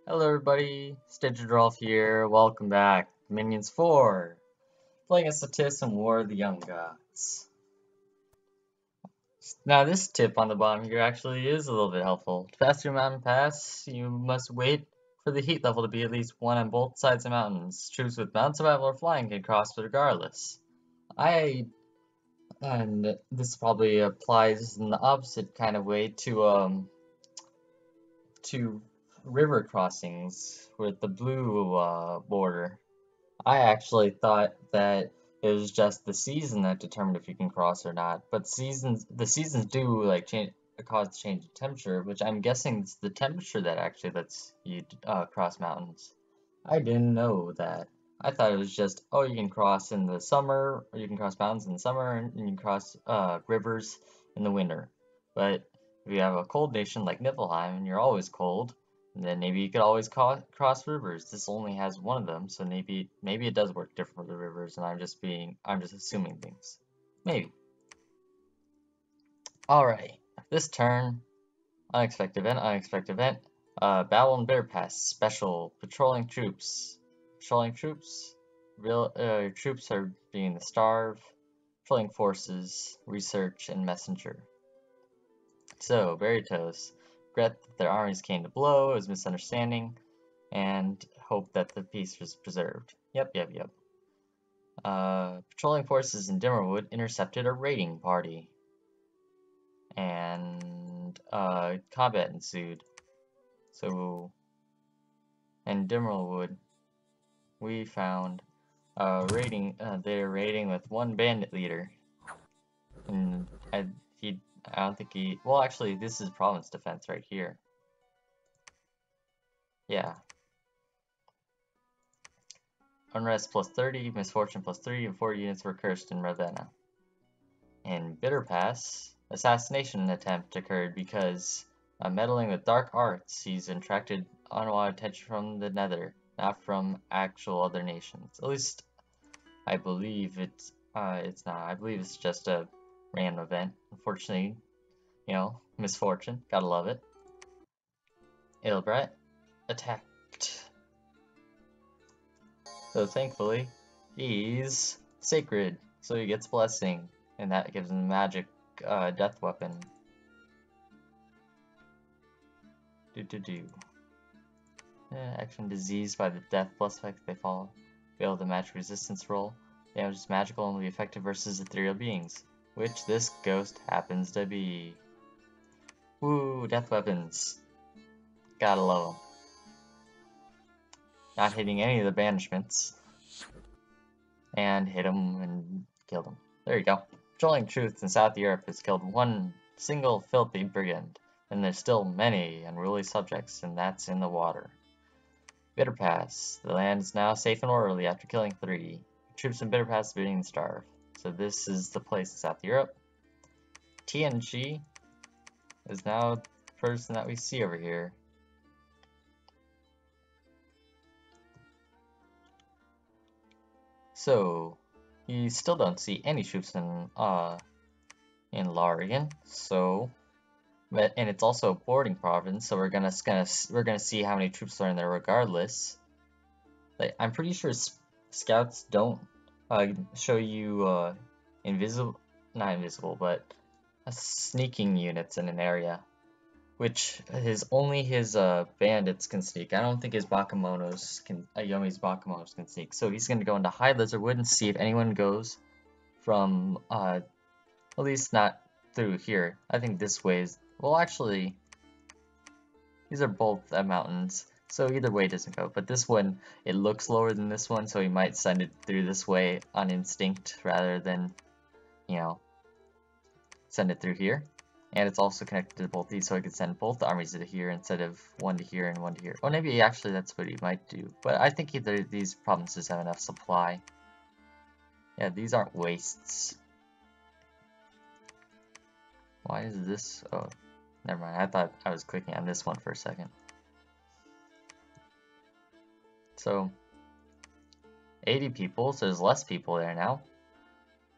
Hello everybody, Stitchadrolf here, welcome back to Minions 4, playing as Satis and War of the Young Gods. Now this tip on the bottom here actually is a little bit helpful. To pass through Mountain Pass, you must wait for the heat level to be at least 1 on both sides of mountains. Troops with mountain survival or flying can cross regardless. And this probably applies in the opposite kind of way to river crossings with the blue border. I actually thought that it was just the season that determined if you can cross or not, but the seasons do like cause change in temperature, which I'm guessing it's the temperature that actually lets you cross mountains. I didn't know that. I thought it was just, oh, you can cross in the summer, or you can cross mountains in the summer, and you can cross rivers in the winter. But if you have a cold nation like Niflheim and you're always cold, then maybe you could always cross rivers. This only has one of them, so maybe it does work different for the rivers, and I'm just assuming things. Maybe. Alright, this turn, unexpected event, unexpected event. Battle and Bear Pass, special, patrolling troops. Patrolling troops, your troops are being the Starve, patrolling forces, research, and messenger. So, Veritos, regret that their armies came to blow, it was misunderstanding, and hope that the peace was preserved. Yep. Patrolling forces in Dimmerwood intercepted a raiding party. And, combat ensued. So, in Dimmerwood, we found they're raiding with one bandit leader. And I don't think well actually this is province defense right here. Yeah. Unrest plus 30, misfortune plus 3, and 4 units were cursed in Ravenna. In Bitter Pass, assassination attempt occurred because meddling with dark arts, he's attracted unwanted attention from the Nether, not from actual other nations. At least I believe it's not. I believe it's just a random event. Unfortunately, misfortune. Gotta love it. Ilbret attacked. So thankfully, he's sacred, so he gets blessing, and that gives him magic death weapon. Action diseased by the death plus effect they fall. Fail the match resistance roll. Damage is magical and will be effective versus ethereal beings, which this ghost happens to be. Woo, death weapons. Gotta love them. Not hitting any of the banishments. And hit him and killed him. There you go. Patrolling Truth in South Europe has killed one single filthy brigand, and there's still many unruly subjects, and that's in the water. Bitter Pass. The land is now safe and orderly after killing 3. Troops in Bitter Pass beating the Starve. So this is the place in South Europe. TNG is now the person that we see over here. So you still don't see any troops in Larian, so and it's also a boarding province, so we're gonna see how many troops are in there regardless. Like, I'm pretty sure scouts don't show you not invisible, but sneaking units in an area, which only his bandits can sneak. I don't think his Yomi's Bakemonos can sneak. So he's gonna go into High Lizardwood and see if anyone goes from at least not through here. I think this way is, well, actually, these are both mountains, so either way doesn't go. But this one, it looks lower than this one, so he might send it through this way on instinct rather than, send it through here. And it's also connected to both these, so I could send both the armies to here instead of one to here and one to here. Oh, maybe actually that's what he might do. But I think either of these provinces have enough supply. Yeah, these aren't wastes. Why is this? Oh, never mind. I thought I was clicking on this one for a second. So, 80 people, so there's less people there now.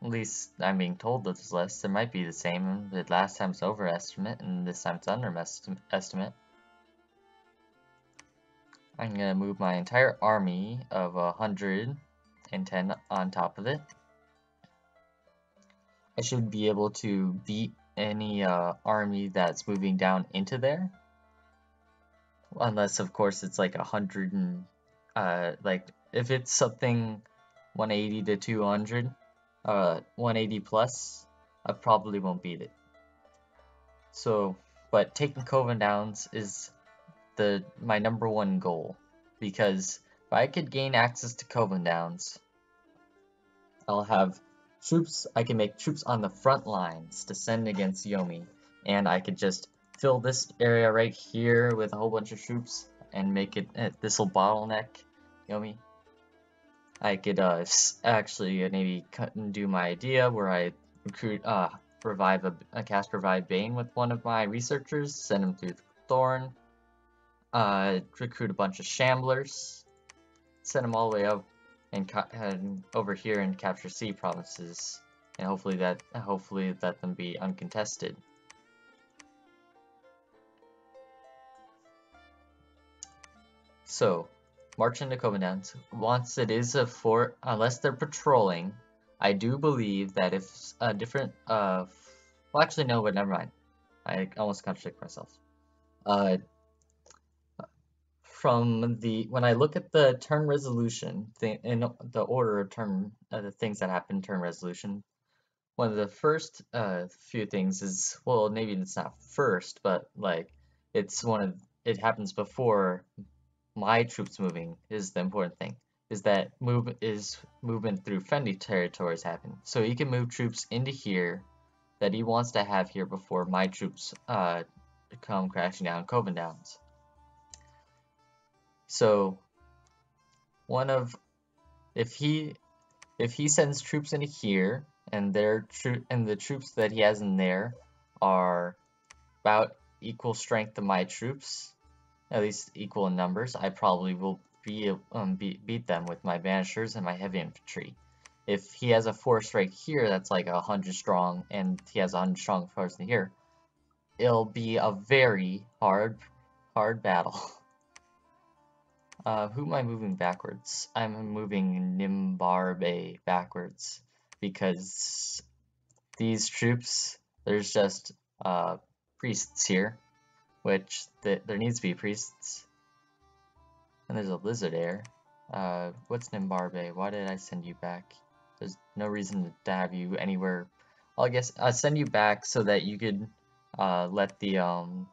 At least I'm being told that there's less. There might be the same. The last time's overestimate, and this time it's underestimate. I'm gonna move my entire army of 110 on top of it. I should be able to beat any army that's moving down into there. Unless, of course, it's like 100 and, like, if it's something 180 to 200, 180 plus, I probably won't beat it. So, but taking Kovan Downs is my #1 goal, because if I could gain access to Kovan Downs, I'll have troops, I can make troops on the front lines to send against Yomi, and I could just fill this area right here with a whole bunch of troops and make it, this'll bottleneck Yomi. I could actually maybe cut and do my idea where I recruit, cast Revive Bane with one of my researchers, send him through Thorn, recruit a bunch of Shamblers, send them all the way up and over here and capture sea provinces, and hopefully let them be uncontested. So, march into Kovan Downs. Once it is a fort, unless they're patrolling, I do believe that if a different, well actually no, but never mind. I almost contradict myself. When I look at the turn resolution thing, in the order of the things that happen in turn resolution, one of the first few things is, well, maybe it's not first, but like it happens before my troops moving is the important thing. Is that movement through friendly territories happen. So he can move troops into here that he wants to have here before my troops come crashing down Kovan Downs. So if he sends troops into here and the troops that he has in there are about equal strength to my troops, at least equal in numbers, I probably will beat them with my banishers and my heavy infantry. If he has a force right here that's like 100 strong and he has 100 strong force in here, it'll be a very hard battle. Who am I moving backwards? I'm moving Nimbarbe backwards because these troops, there's just priests here, which there needs to be priests. And there's a lizard air. What's Nimbarbe? Why did I send you back? There's no reason to have you anywhere. Well, I guess I'll send you back so that you could let the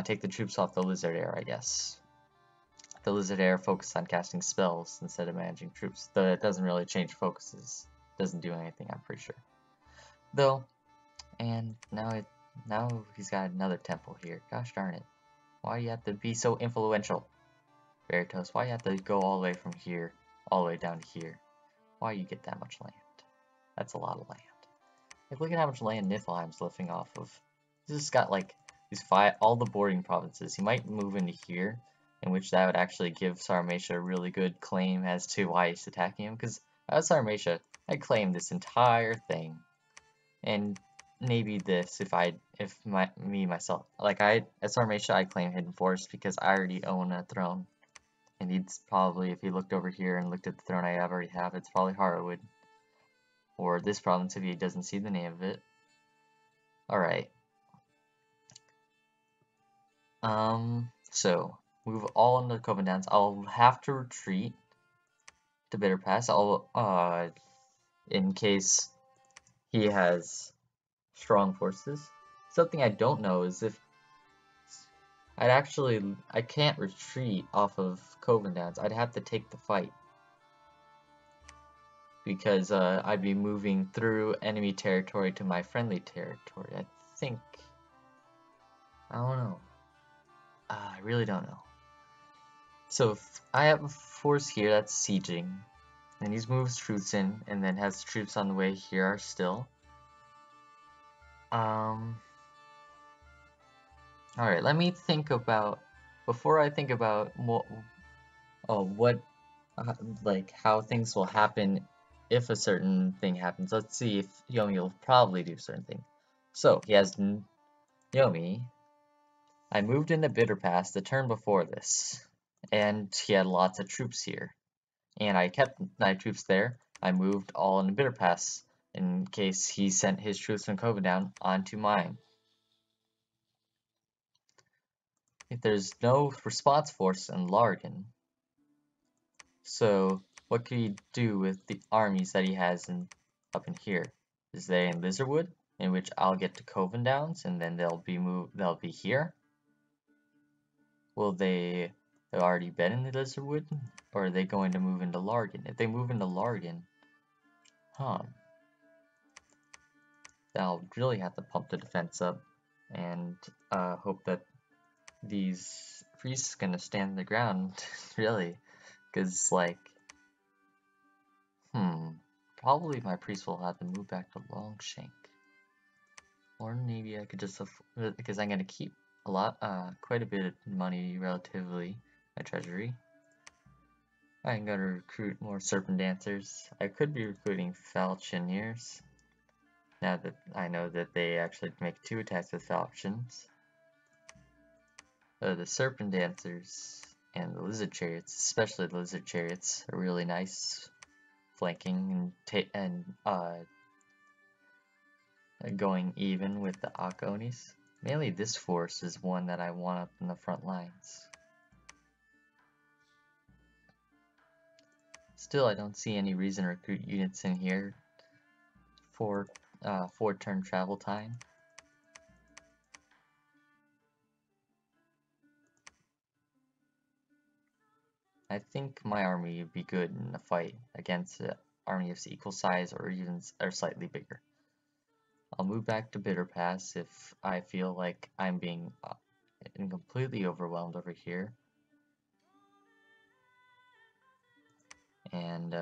take the troops off the lizard air, I guess. The lizard air focused on casting spells instead of managing troops, though it doesn't really change focuses. Doesn't do anything, I'm pretty sure. Though, and now he's got another temple here. Gosh darn it. Why do you have to be so influential? Veritas, why do you have to go all the way from here, all the way down to here? Why do you get that much land? That's a lot of land. Like, look at how much land Niflheim's lifting off of. He's just got, like, all the bordering provinces. He might move into here, in which that would actually give Sarmatia a really good claim as to why he's attacking him, because as Sarmatia, I'd claim this entire thing. And maybe this myself. Like, as Sarmatia, I'd claim Hidden Forest because I already own a throne. And he'd probably, if he looked over here and looked at the throne I already have, it's probably Harrowwood. Or this province if he doesn't see the name of it. Alright. So, move all into Kovan Downs. I'll have to retreat to Bitter Pass. In case he has strong forces. Something I don't know is if I can't retreat off of Kovan Downs. I'd have to take the fight. Because I'd be moving through enemy territory to my friendly territory. I think. I don't know. I really don't know. So if I have a force here that's sieging, and he's moves troops in, and then has troops on the way here are still. Alright, let me think about, before I think about like how things will happen if a certain thing happens. Let's see if Yomi will probably do a certain thing. So, he has Yomi. I moved into Bitter Pass the turn before this, and he had lots of troops here. And I kept my troops there. I moved all in Bitter Pass in case he sent his troops from Kovendown onto mine. If there's no response force in Largan, so what could he do with the armies that he has up in here? Is they in Lizardwood, in which I'll get to Covendowns, and then they'll be here? Will they have already been in the Lizardwood, or are they going to move into Largan? If they move into Largan, I'll really have to pump the defense up and hope that these priests gonna stand the ground, really, because like, probably my priest will have to move back to Longshank, or maybe I could just because I'm gonna keep quite a bit of money relatively my treasury. I'm gonna recruit more Serpent Dancers. I could be recruiting Falchineers, now that I know that they actually make 2 attacks with Falchions. The Serpent Dancers and the Lizard Chariots, especially the Lizard Chariots, are really nice flanking and going even with the Akonis. Mainly this force is one that I want up in the front lines. Still, I don't see any reason to recruit units in here for 4-turn travel time. I think my army would be good in a fight against an army of equal size or slightly bigger. I'll move back to Bitter Pass if I feel like I'm being completely overwhelmed over here. And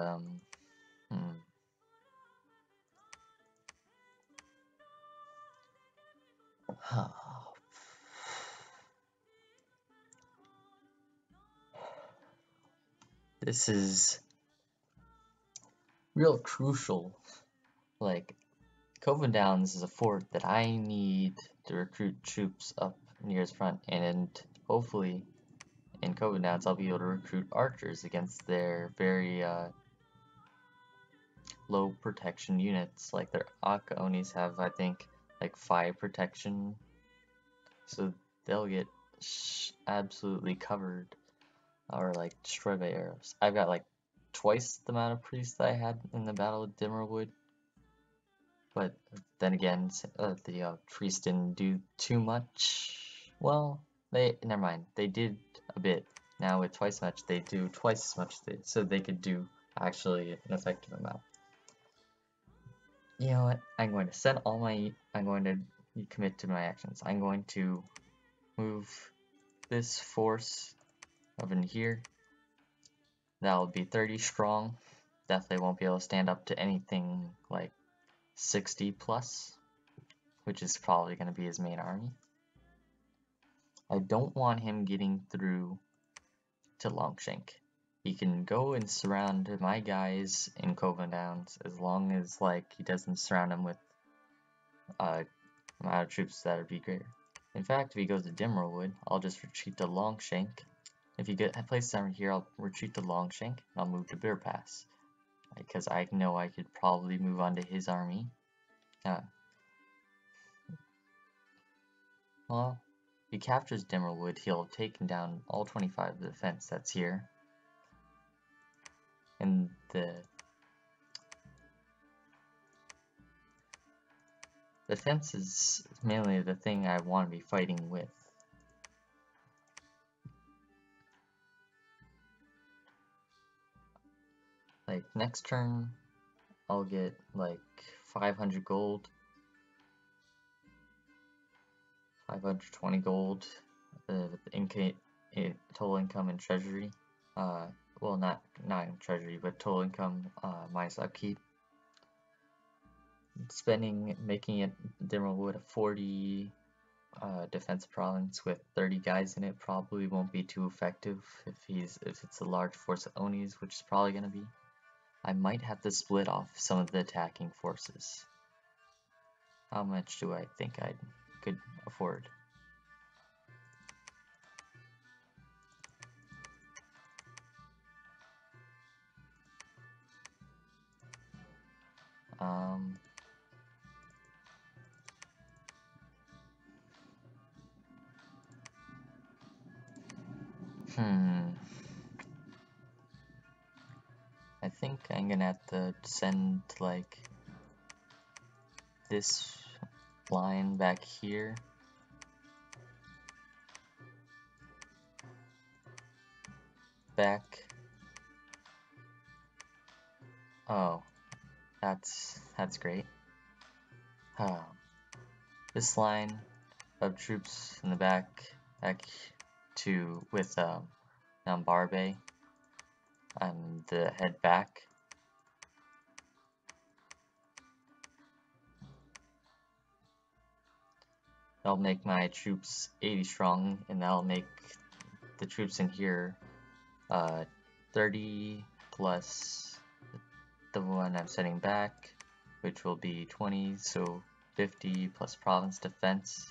this is real crucial. Like, Covendowns is a fort that I need to recruit troops up near its front, and hopefully in Covendowns I'll be able to recruit archers against their very low protection units. Like their Akaonis have, I think, like 5 protection, so they'll get absolutely covered or like destroyed by arrows. I've got like twice the amount of priests that I had in the Battle of Dimmerwood. But then again, the priests didn't do too much. Well, never mind. They did a bit. Now with twice as much, they do twice as much, so they could do actually an effective amount. You know what? I'm going to commit to my actions. I'm going to move this force up in here. That'll be 30 strong. Definitely won't be able to stand up to anything like 60 plus, which is probably going to be his main army. I don't want him getting through to Longshank. He can go and surround my guys in Covendowns as long as like he doesn't surround them with amount of troops that would be greater. In fact, if he goes to Dimmerwood, I'll just retreat to Longshank. If he places army here, I'll retreat to Longshank and I'll move to Bitter Pass, because I know I could probably move on to his army. Well, if he captures Dimmerwood, he'll have taken down all 25 of the defense that's here. And the defense is mainly the thing I want to be fighting with. Like, next turn, I'll get like 500 gold, 520 gold, total income and treasury. Well, not in treasury, but total income minus upkeep. Making it Dimmerwood a 40 defense province with 30 guys in it probably won't be too effective if it's a large force of Onis, which is probably gonna be. I might have to split off some of the attacking forces. How much do I think I could afford? I think I'm gonna have to send like this line back here. Back. Oh, that's great. This line of troops in the back to with Nambarbe on the head back. That'll make my troops 80 strong, and that'll make the troops in here 30 plus the one I'm sending back, which will be 20, so 50 plus province defense,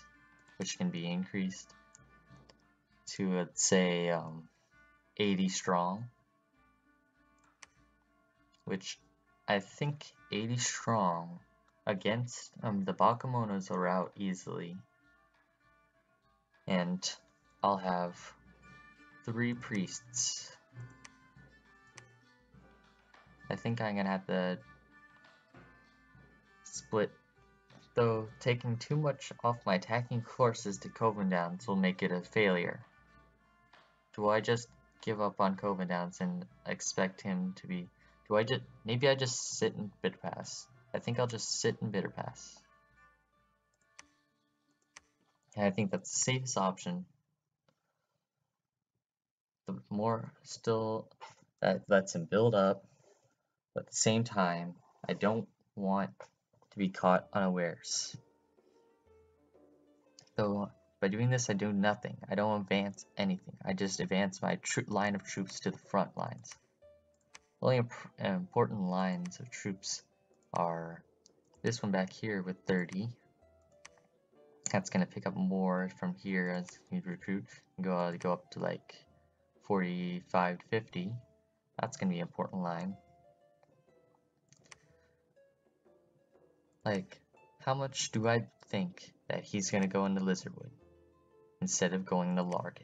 which can be increased to, let's say, 80 strong, which I think 80 strong against the Bakemonos are out easily, and I'll have 3 priests. I think I'm gonna have to split, though taking too much off my attacking courses to Coven Downs will make it a failure. Do I just give up on Coven Downs and expect him to be... maybe I just sit in Bitter Pass. I think I'll just sit in Bitter Pass. And I think that's the safest option. The more still that lets him build up, but at the same time, I don't want to be caught unawares. So by doing this, I do nothing. I don't advance anything. I just advance my line of troops to the front lines. The only important lines of troops are this one back here with 30. That's going to pick up more from here as you recruit and go up to like 45 to 50. That's going to be an important line. Like, how much do I think that he's going to go into Lizardwood instead of going to Largan?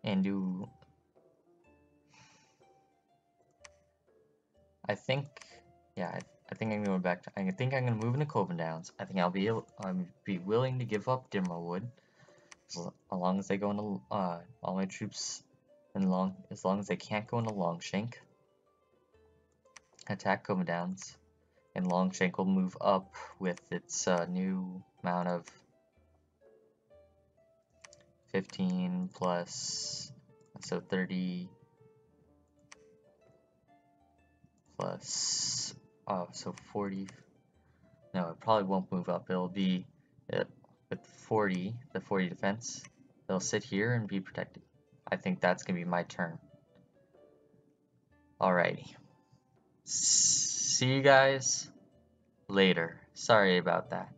And do... I think, yeah, I think I'm going back to... I think I'm going to move into Coven Downs. I think I'll be willing to give up Dimmerwood as long as they go into all my troops as long as they can't go into Longshank. Attack Coven Downs, and Longshank will move up with its new amount of 15 plus, so 30 plus, so 40. No, it probably won't move up. It'll be with 40, the 40 defense. They'll sit here and be protected. I think that's gonna be my turn. Alrighty. See you guys later. Sorry about that.